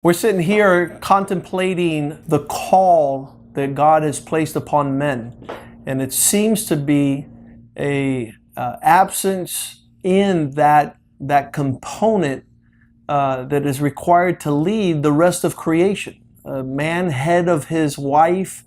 We're sitting here contemplating the call that God has placed upon men, and it seems to be a absence in that component that is required to lead the rest of creation. A man head of his wife,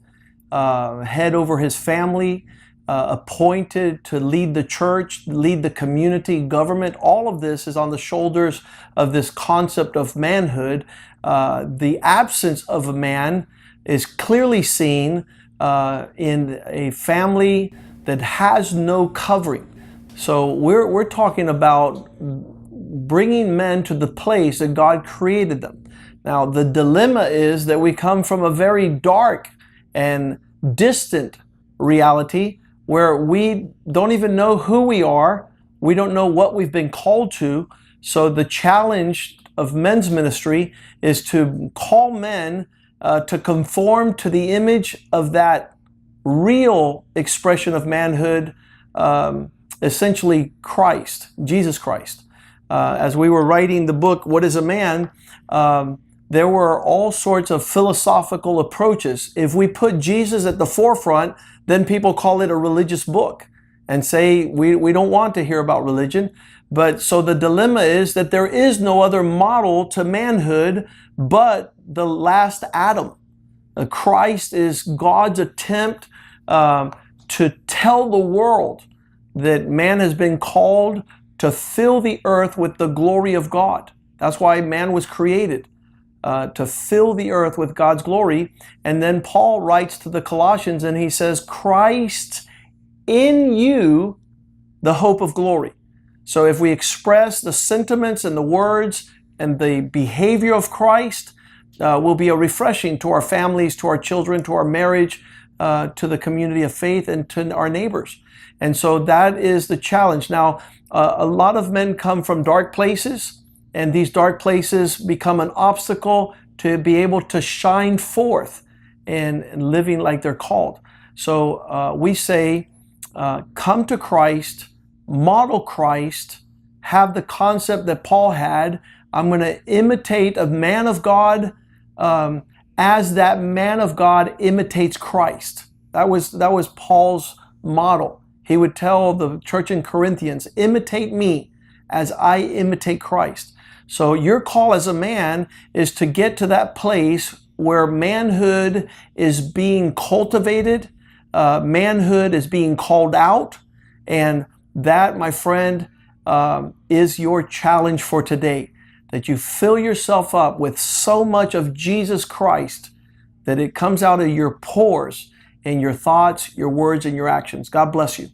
head over his family, appointed to lead the church, lead the community, government. All of this is on the shoulders of this concept of manhood. The absence of a man is clearly seen in a family that has no covering. So we're talking about bringing men to the place that God created them. Now, the dilemma is that we come from a very dark and distant reality where we don't even know who we are. We don't know what we've been called to. So the challenge of men's ministry is to call men to conform to the image of that real expression of manhood, essentially Christ, Jesus Christ. As we were writing the book, What is a Man? There were all sorts of philosophical approaches. If we put Jesus at the forefront, then people call it a religious book and say, we don't want to hear about religion. But so the dilemma is that there is no other model to manhood but the last Adam. Christ is God's attempt to tell the world that man has been called to fill the earth with the glory of God. That's why man was created, to fill the earth with God's glory. And then Paul writes to the Colossians and he says, Christ in you, the hope of glory. So if we express the sentiments and the words and the behavior of Christ, will be a refreshing to our families, to our children, to our marriage, to the community of faith, and to our neighbors. And so that is the challenge. Now, a lot of men come from dark places, and these dark places become an obstacle to be able to shine forth and living like they're called. So we say, come to Christ, model Christ, have the concept that Paul had. I'm going to imitate a man of God as that man of God imitates Christ. That was Paul's model. He would tell the church in Corinthians, imitate me as I imitate Christ. So your call as a man is to get to that place where manhood is being cultivated, manhood is being called out, and that, my friend, is your challenge for today. That you fill yourself up with so much of Jesus Christ that it comes out of your pores in your thoughts, your words, and your actions. God bless you.